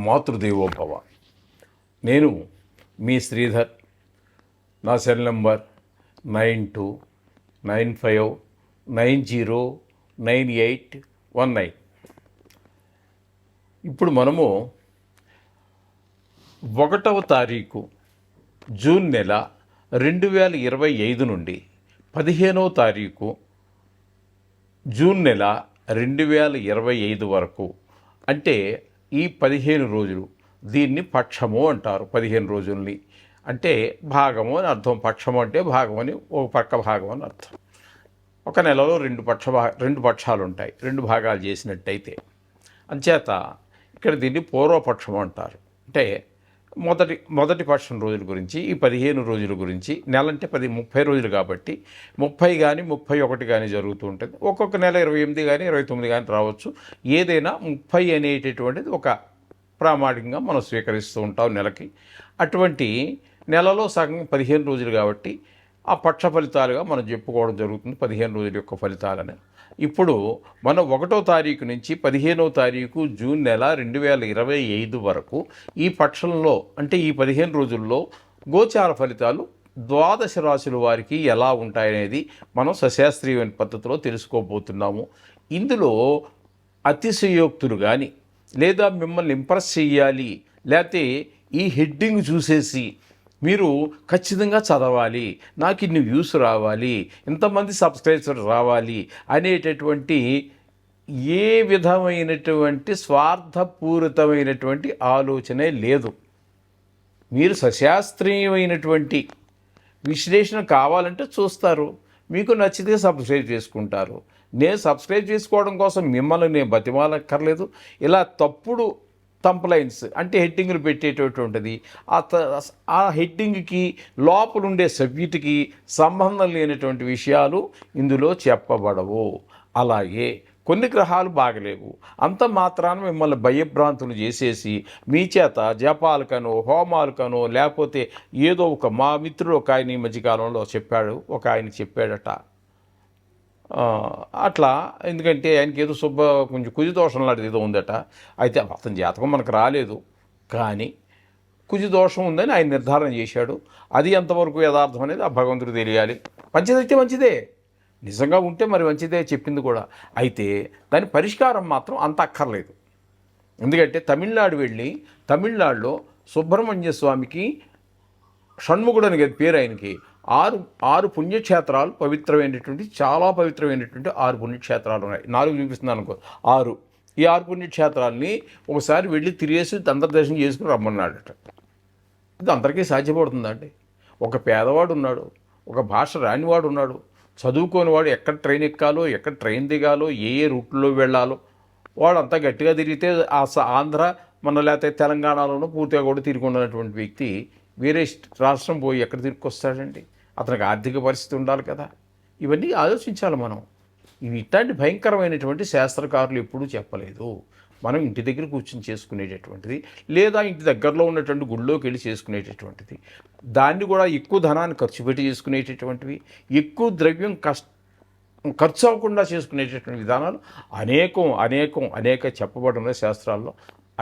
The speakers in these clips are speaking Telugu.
మాతృదేవోభవ. నేను మీ శ్రీధర్. నా సెల్ నంబర్ 9295909819. ఇప్పుడు మనము 1వ తారీఖు జూన్ నెల 2025 నుండి 15వ తారీఖు జూన్ నెల 2025 వరకు, అంటే ఈ 15 రోజులు, దీన్ని పక్షము అంటారు. 15 రోజుల్ని అంటే భాగము అని అర్థం. పక్షము అంటే భాగం అని, ఒక పక్క భాగం అని అర్థం. ఒక నెలలో రెండు పక్షాలు ఉంటాయి, 2 భాగాలు చేసినట్టయితే. అంచేత ఇక్కడ దీన్ని పూర్వపక్షం అంటారు. అంటే మొదటి పక్షం రోజుల గురించి, ఈ 15 రోజుల గురించి. నెల అంటే 30 రోజులు కాబట్టి 30 కానీ 31 కానీ జరుగుతూ ఉంటుంది. ఒక్కొక్క నెల 28 కానీ 29 కానీ రావచ్చు. ఏదైనా 30 అనేటటువంటిది ఒక ప్రామాణికంగా మనం స్వీకరిస్తూ ఉంటాం నెలకి. అటువంటి నెలలో సగం 15 రోజులు కాబట్టి ఆ పక్ష ఫలితాలుగా మనం చెప్పుకోవడం జరుగుతుంది, 15 రోజుల యొక్క ఫలితాలని. ఇప్పుడు మనం 1వ తారీఖు నుంచి 15వ తారీఖు జూన్ నెల 2025 వరకు ఈ పక్షంలో, అంటే ఈ 15 రోజుల్లో గోచార ఫలితాలు ద్వాదశ రాశుల వారికి ఎలా ఉంటాయనేది మనం సశాస్త్రీయమైన పద్ధతిలో తెలుసుకోబోతున్నాము. ఇందులో అతిశయోక్తులు కానీ, లేదా మిమ్మల్ని ఇంప్రెస్ చేయాలి, లేకపోతే ఈ హెడ్డింగ్ చూసేసి మీరు ఖచ్చితంగా చదవాలి, నాకు ఇన్ని వ్యూస్ రావాలి, ఇంతమంది సబ్స్క్రైబర్స్ రావాలి అనేటటువంటి ఏ విధమైనటువంటి స్వార్థపూరితమైనటువంటి ఆలోచనే లేదు. మీరు సశాస్త్రీయమైనటువంటి విశ్లేషణ కావాలంటే చూస్తారు, మీకు నచ్చితే సబ్స్క్రైబ్ చేసుకుంటారు. నేను సబ్స్క్రైబ్ చేసుకోవడం కోసం మిమ్మల్ని నేను బతిమాలక్కర్లేదు. ఇలా తప్పుడు తంప్లైన్స్ అంటే హెడ్డింగ్లు పెట్టేటటువంటిది, ఆ హెడ్డింగ్కి లోపలుండే సబ్జెక్టుకి సంబంధం లేనటువంటి విషయాలు ఇందులో చెప్పబడవు. అలాగే కొన్ని గ్రహాలు బాగలేవు, అంత మాత్రాన మిమ్మల్ని భయభ్రాంతులు చేసేసి మీ చేత జపాలకనో హోమాలకనో, లేకపోతే ఏదో మా మిత్రుడు ఒక ఆయన ఈ మధ్యకాలంలో చెప్పాడు, ఒక ఆయన చెప్పాడట అట్లా. ఎందుకంటే ఆయనకి ఏదో కొంచెం కుజిదోషం లాంటిది ఏదో ఉందట. అయితే అతని జాతకం మనకు రాలేదు, కానీ కుజిదోషం ఉందని ఆయన నిర్ధారణ చేశాడు. అది ఎంతవరకు యథార్థం అనేది ఆ భగవంతుడు తెలియాలి. మంచిదైతే మంచిదే, నిజంగా ఉంటే మరి మంచిదే చెప్పింది కూడా. అయితే దాని పరిష్కారం మాత్రం అంత అక్కర్లేదు. ఎందుకంటే తమిళనాడు వెళ్ళి, తమిళనాడులో సుబ్రహ్మణ్య స్వామికి షణ్ముఖుడు అని పేరు, ఆయనకి ఆరు పుణ్యక్షేత్రాలు పవిత్రమైనటువంటి, చాలా పవిత్రమైనటువంటి 6 పుణ్యక్షేత్రాలు ఉన్నాయి. 4 చూపిస్తున్నాను అనుకో, 6. ఈ 6 పుణ్యక్షేత్రాలని ఒకసారి వెళ్ళి తిరిగేసి అంతర్దర్శనం చేసుకుని రమ్మన్నాడట. ఇది అందరికీ సాధ్యపడుతుందండి. ఒక పేదవాడు ఉన్నాడు, ఒక భాష రానివాడు ఉన్నాడు, చదువుకోనివాడు ఎక్కడ ట్రైన్ ఎక్కాలో, ఎక్కడ ట్రైన్ దిగాలో, ఏ రూట్లో వెళ్ళాలో వాడు అంతా గట్టిగా తిరిగితే ఆంధ్ర మన లేకపోతే తెలంగాణలోనూ పూర్తిగా కూడా తిరిగి ఉన్నటువంటి వ్యక్తి వేరే రాష్ట్రం పోయి ఎక్కడ తిరిగి అతనికి ఆర్థిక పరిస్థితి ఉండాలి కదా. ఇవన్నీ ఆలోచించాలి మనం. ఇవి ఇట్లాంటి భయంకరమైనటువంటి శాస్త్రకారులు ఎప్పుడూ చెప్పలేదు. మనం ఇంటి దగ్గర కూర్చొని చేసుకునేటటువంటిది, లేదా ఇంటి దగ్గరలో ఉన్నటువంటి గుళ్ళోకి వెళ్ళి చేసుకునేటటువంటిది, దాన్ని కూడా ఎక్కువ ధనాన్ని ఖర్చు పెట్టి చేసుకునేటటువంటివి, ఎక్కువ ద్రవ్యం ఖర్చు అవ్వకుండా చేసుకునేటటువంటి విధానాలు అనేక చెప్పబడిన శాస్త్రాల్లో.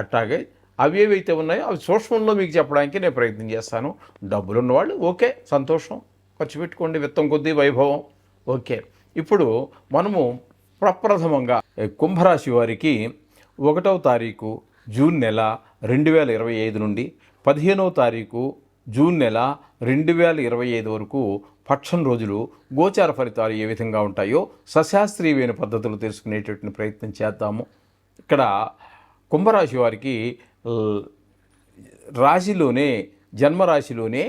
అట్లాగే అవి ఏవైతే ఉన్నాయో అవి సూక్ష్మంలో మీకు చెప్పడానికి నేను ప్రయత్నం చేస్తాను. డబ్బులు ఉన్నవాళ్ళు ఓకే, సంతోషం, ఖర్చు పెట్టుకోండి, విత్తం కొద్దీ వైభవం, ఓకే. ఇప్పుడు మనము ప్రప్రథమంగా కుంభరాశి వారికి 1వ తారీఖు జూన్ నెల 2025 నుండి 15వ తారీఖు జూన్ నెల 2025 వరకు పక్షం రోజులు గోచార ఫలితాలు ఏ విధంగా ఉంటాయో సశాస్త్రీయమైన పద్ధతులు తెలుసుకునేటటువంటి ప్రయత్నం చేద్దాము. ఇక్కడ కుంభరాశి వారికి రాశిలోనే, జన్మరాశిలోనే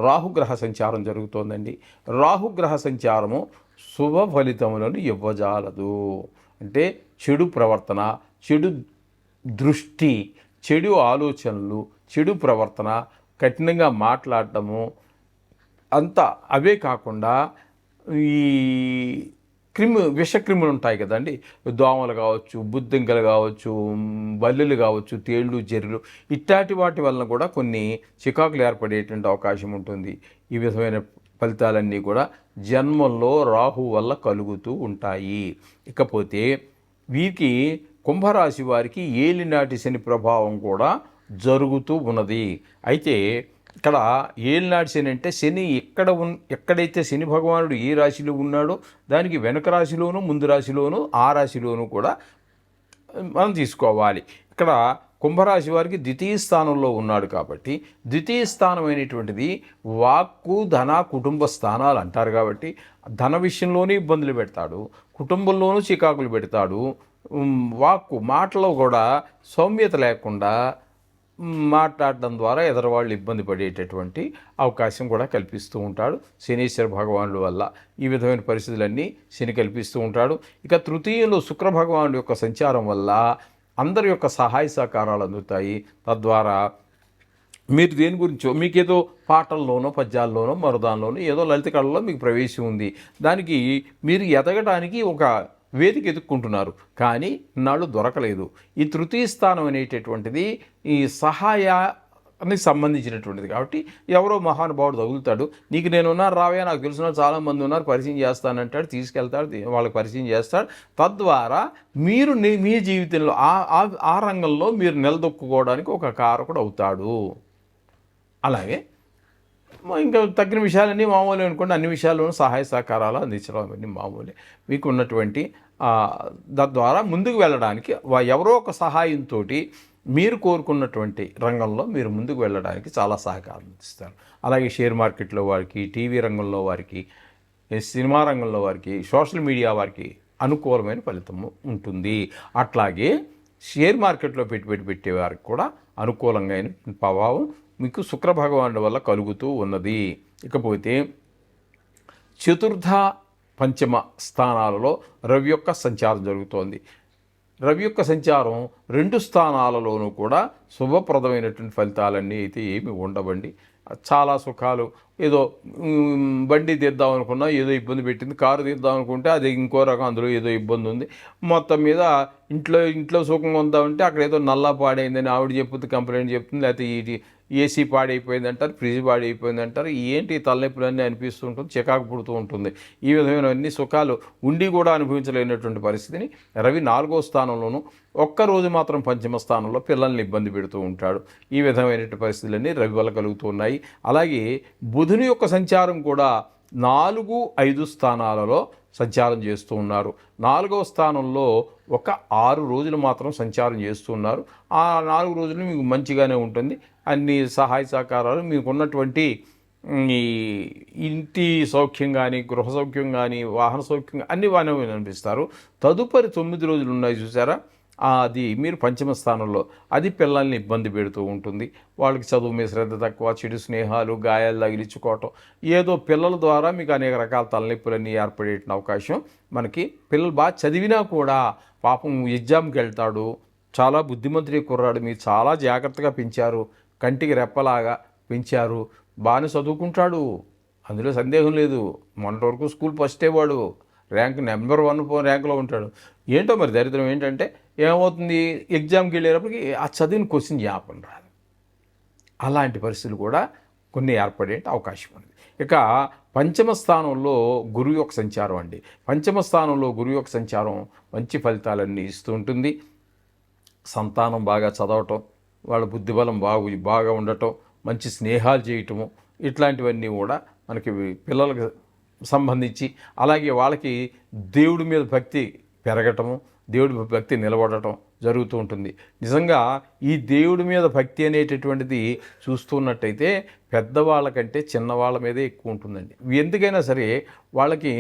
రాహుగ్రహ సంచారం జరుగుతోందండి. రాహుగ్రహ సంచారము శుభ ఫలితములను ఇవ్వజాలదు. అంటే చెడు ప్రవర్తన, చెడు దృష్టి, చెడు ఆలోచనలు, చెడు ప్రవర్తన, కఠినంగా మాట్లాడటము అంతా అవే కాకుండా ఈ విషక్రిములు ఉంటాయి కదండి, దోమలు కావచ్చు, బుద్ధింకలు కావచ్చు, బల్లులు కావచ్చు, తేళ్ళు, జెర్రులు, ఇట్లాంటి వాటి వలన కూడా కొన్ని చికాకులు ఏర్పడేటువంటి అవకాశం ఉంటుంది. ఈ విధమైన ఫలితాలన్నీ కూడా జన్మల్లో రాహు వల్ల కలుగుతూ ఉంటాయి. ఇకపోతే వీరికి కుంభరాశి వారికి ఏలినాటి శని ప్రభావం కూడా జరుగుతూ ఉన్నది. అయితే ఇక్కడ ఏలినాటి శని అంటే శని ఎక్కడైతే శని భగవానుడు ఏ రాశిలో ఉన్నాడో దానికి వెనుక రాశిలోను ముందు రాశిలోను ఆ రాశిలోను కూడా మనం తీసుకోవాలి. ఇక్కడ కుంభరాశి వారికి ద్వితీయ స్థానంలో ఉన్నాడు కాబట్టి ద్వితీయ స్థానం అయినటువంటిది వాక్కు ధన కుటుంబ స్థానాలు అంటారు కాబట్టి ధన విషయంలోనే ఇబ్బందులు పెడతాడు, కుటుంబంలోనూ చికాకులు పెడతాడు. వాక్కు మాటలో కూడా సౌమ్యత లేకుండా మాట్లాడడం ద్వారా ఎదరవాళ్ళు ఇబ్బంది పడేటటువంటి అవకాశం కూడా కల్పిస్తూ ఉంటాడు శనీశ్వర భగవానుడి వల్ల. ఈ విధమైన పరిస్థితులన్నీ శని కల్పిస్తూ ఉంటాడు. ఇక తృతీయంలో శుక్ర భగవానుడి యొక్క సంచారం వల్ల అందరి యొక్క సహాయ సహకారాలు అందుతాయి. తద్వారా మీరు దేని గురించో మీకేదో పాటల్లోనో పద్యాల్లోనో మరుదాల్లోనో ఏదో లలిత కళలో మీకు ప్రవేశం ఉంది, దానికి మీరు ఎదగడానికి ఒక వేదిక ఎదుక్కుంటున్నారు, కానీ నాడు దొరకలేదు. ఈ తృతీయ స్థానం అనేటటువంటిది ఈ సహాయానికి సంబంధించినటువంటిది కాబట్టి ఎవరో మహానుభావుడు తగులుతాడు, నీకు నేనున్నారు రావే, నాకు తెలిసిన చాలామంది ఉన్నారు పరిచయం చేస్తానంటాడు, తీసుకెళ్తాడు, వాళ్ళకి పరిచయం చేస్తాడు. తద్వారా మీరు మీ జీవితంలో ఆ రంగంలో మీరు నిలదొక్కుకోవడానికి ఒక కారకుడు అవుతాడు. అలాగే ఇంకా తగ్గిన విషయాలన్నీ మామూలే అనుకోండి, అన్ని విషయాల్లోనూ సహాయ సహకారాలు అందించడం అవన్నీ మామూలే. మీకు ఉన్నటువంటి తద్వారా ముందుకు వెళ్ళడానికి ఎవరో ఒక సహాయంతో మీరు కోరుకున్నటువంటి రంగంలో మీరు ముందుకు వెళ్ళడానికి చాలా సహకారం అందిస్తారు. అలాగే షేర్ మార్కెట్లో వారికి, టీవీ రంగంలో వారికి, సినిమా రంగంలో వారికి, సోషల్ మీడియా వారికి అనుకూలమైన ఫలితము ఉంటుంది. అట్లాగే షేర్ మార్కెట్లో పెట్టుబడి పెట్టే వారికి కూడా అనుకూలంగా ప్రభావం మీకు శుక్ర భగవానుడి వల్ల కలుగుతూ ఉన్నది. ఇకపోతే చతుర్థ పంచమ స్థానాలలో రవి యొక్క సంచారం జరుగుతోంది. రవి యొక్క సంచారం 2 స్థానాలలోనూ కూడా శుభప్రదమైనటువంటి ఫలితాలన్నీ అయితే ఏమి ఉండవండి. చాలా సుఖాలు, ఏదో బండి తీద్దాం అనుకున్నా ఏదో ఇబ్బంది పెట్టింది, కారు తీద్దాం అనుకుంటే అది ఇంకో రకం, అందులో ఏదో ఇబ్బంది ఉంది. మొత్తం మీద ఇంట్లో సుఖంగా ఉందామంటే అక్కడ ఏదో నల్లా పాడైందని ఆవిడ చెప్తుంది, కంప్లైంట్ చెప్తుంది, లేకపోతే ఏసీ పాడైపోయింది అంటారు, ఫ్రిడ్జ్ పాడైపోయింది అంటారు, ఏంటి తలనొప్పులన్నీ అనిపిస్తూ ఉంటుంది, చికాకు పుడుతూ ఉంటుంది. ఈ విధమైనవన్నీ సుఖాలు ఉండి కూడా అనుభవించలేనటువంటి పరిస్థితిని రవి 4వ స్థానంలోనూ ఒక్కరోజు మాత్రం పంచమ స్థానంలో పిల్లల్ని ఇబ్బంది పెడుతూ ఉంటాడు. ఈ విధమైనటువంటి పరిస్థితులన్నీ రవి వల్ల కలుగుతున్నాయి. అలాగే బుధుని యొక్క సంచారం కూడా 4, 5 స్థానాలలో సంచారం చేస్తూ ఉన్నారు. 4వ స్థానంలో ఒక 6 రోజులు మాత్రం సంచారం చేస్తూ ఉన్నారు. ఆ 4 రోజులు మీకు మంచిగానే ఉంటుంది. అన్ని సహాయ సహకారాలు మీకు ఉన్నటువంటి ఈ ఇంటి సౌఖ్యం కానీ, గృహ సౌఖ్యం కానీ, వాహన సౌఖ్యం అన్ని బాగానే అనిపిస్తారు. తదుపరి 9 రోజులు ఉన్నాయి చూసారా, అది మీరు పంచమ స్థానంలో, అది పిల్లల్ని ఇబ్బంది పెడుతూ ఉంటుంది. వాళ్ళకి చదువు మీద శ్రద్ధ తక్కువ, చెడు స్నేహాలు, గాయాలు తగిలించుకోవటం, ఏదో పిల్లల ద్వారా మీకు అనేక రకాల తలనొప్పులన్నీ ఏర్పడే అవకాశం. మనకి పిల్లలు బాగా చదివినా కూడా పాపం ఎగ్జామ్కి వెళ్తాడు, చాలా బుద్ధిమంతుడి కుర్రాడు, మీరు చాలా జాగ్రత్తగా పెంచారు, కంటికి రెప్పలాగా పెంచారు, బాగానే చదువుకుంటాడు, అందులో సందేహం లేదు. మొన్నటి వరకు స్కూల్ ఫస్టే వాడు, ర్యాంక్ నెంబర్ 1 ర్యాంకులో ఉంటాడు. ఏంటో మరి దరిద్రం ఏంటంటే ఏమవుతుంది, ఎగ్జామ్కి వెళ్ళేటప్పటికి ఆ చదివిన క్వశ్చన్ జ్ఞాపకం రాదు. అలాంటి పరిస్థితులు కూడా కొన్ని ఏర్పడే అవకాశం ఉంది. ఇక పంచమ స్థానంలో గురువు యొక్క సంచారం అండి. పంచమ స్థానంలో గురువు యొక్క సంచారం మంచి ఫలితాలన్నీ ఇస్తూ ఉంటుంది. సంతానం బాగా చదవటం, వాళ్ళ బుద్ధిబలం బాగా ఉండటం, మంచి స్నేహాలు చేయటము, ఇట్లాంటివన్నీ కూడా మనకి పిల్లలకు సంబంధించి, అలాగే వాళ్ళకి దేవుడి మీద భక్తి పెరగటము, దేవుడి భక్తి నిలబడటం జరుగుతూ ఉంటుంది. నిజంగా ఈ దేవుడి మీద భక్తి అనేటటువంటిది చూస్తున్నట్టయితే పెద్దవాళ్ళకంటే చిన్నవాళ్ళ మీదే ఎక్కువ ఉంటుందండి. ఎందుకైనా సరే వాళ్ళకి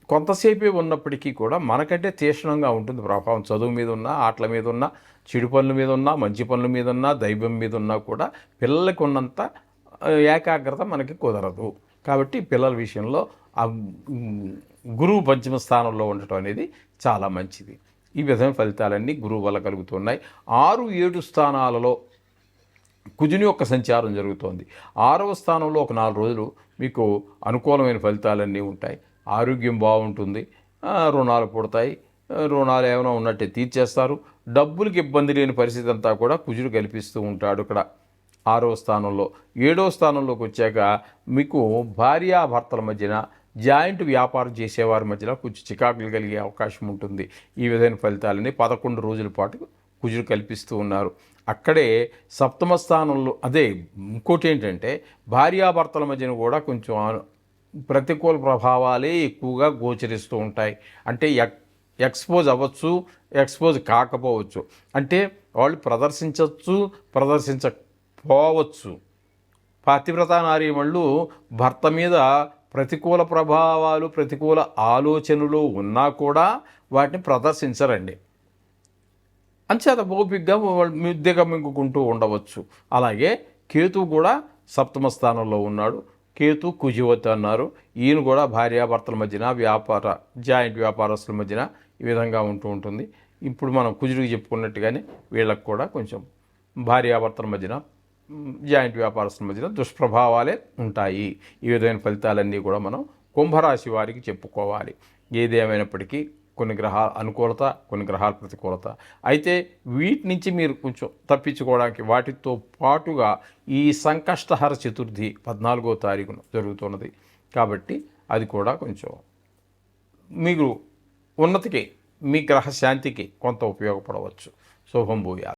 కొంతసేపే ఉన్నప్పటికీ కూడా మనకంటే తీక్షణంగా ఉంటుంది ప్రభావం. చదువు మీద ఉన్నా, ఆటల మీద ఉన్నా, చెడు పనుల మీద ఉన్నా, మంచి పనుల మీద ఉన్నా, దైవం మీద ఉన్నా కూడా పిల్లలకు ఉన్నంత ఏకాగ్రత మనకి కుదరదు. కాబట్టి పిల్లల విషయంలో గురువు పంచమ స్థానంలో ఉండటం అనేది చాలా మంచిది. ఈ విధమైన ఫలితాలన్నీ గురువు వల్ల కలుగుతున్నాయి. 6, 7 స్థానాలలో కుజుని యొక్క సంచారం జరుగుతోంది. 6వ స్థానంలో ఒక 4 రోజులు మీకు అనుకూలమైన ఫలితాలన్నీ ఉంటాయి. ఆరోగ్యం బాగుంటుంది, రుణాలు పుడతాయి, రుణాలు ఏమైనా ఉన్నట్టే తీర్చేస్తారు, డబ్బులకి ఇబ్బంది లేని పరిస్థితి అంతా కూడా కుజుడు కల్పిస్తూ ఉంటాడు. ఇక్కడ 6వ స్థానంలో. 7వ స్థానంలోకి వచ్చాక మీకు భార్యాభర్తల మధ్యన, జాయింట్ వ్యాపారం చేసేవారి మధ్యలో కొంచెం చికాకులు కలిగే అవకాశం ఉంటుంది. ఈ విధమైన ఫలితాలని 11 రోజుల పాటు కుజుడు కల్పిస్తూ ఉన్నారు. అక్కడే సప్తమ స్థానంలో అదే ఇంకోటి ఏంటంటే భార్యాభర్తల మధ్యన కూడా కొంచెం ప్రతికూల ప్రభావాలే ఎక్కువగా గోచరిస్తూ ఉంటాయి. అంటే ఎక్స్పోజ్ అవ్వచ్చు, ఎక్స్పోజ్ కాకపోవచ్చు. అంటే వాళ్ళు ప్రదర్శించవచ్చు, ప్రదర్శించకపోవచ్చు. పతివ్రతా నారీమణులు భర్త మీద ప్రతికూల ప్రభావాలు, ప్రతికూల ఆలోచనలు ఉన్నా కూడా వాటిని ప్రదర్శించరండి. అంచేత ఓపికగా వాళ్ళు దిగమింగుకుంటూ ఉండవచ్చు. అలాగే కేతువు కూడా సప్తమ స్థానంలో ఉన్నాడు. కేతు కుజివతి అన్నారు. ఈయన కూడా భార్యాభర్తల మధ్యన జాయింట్ వ్యాపారస్తుల మధ్యన ఈ విధంగా ఉంటూ ఉంటుంది. ఇప్పుడు మనం కుజుడికి చెప్పుకున్నట్టుగానే వీళ్ళకు కూడా కొంచెం భార్యాభర్తల మధ్యన జాయింట్ వ్యాపారస్తుల మధ్యన దుష్ప్రభావాలే ఉంటాయి. ఈ విధమైన ఫలితాలన్నీ కూడా మనం కుంభరాశి వారికి చెప్పుకోవాలి. ఏదేమైనప్పటికీ కొన్ని గ్రహాల అనుకూలత, కొన్ని గ్రహాల ప్రతికూలత. అయితే వీటి నుంచి మీరు కొంచెం తప్పించుకోవడానికి వాటితో పాటుగా ఈ సంకష్టహర చతుర్థి 14వ తారీఖున జరుగుతున్నది కాబట్టి అది కూడా కొంచెం మీరు ఉన్నతికి, మీ గ్రహశాంతికి కొంత ఉపయోగపడవచ్చు. శుభం భూయాత్.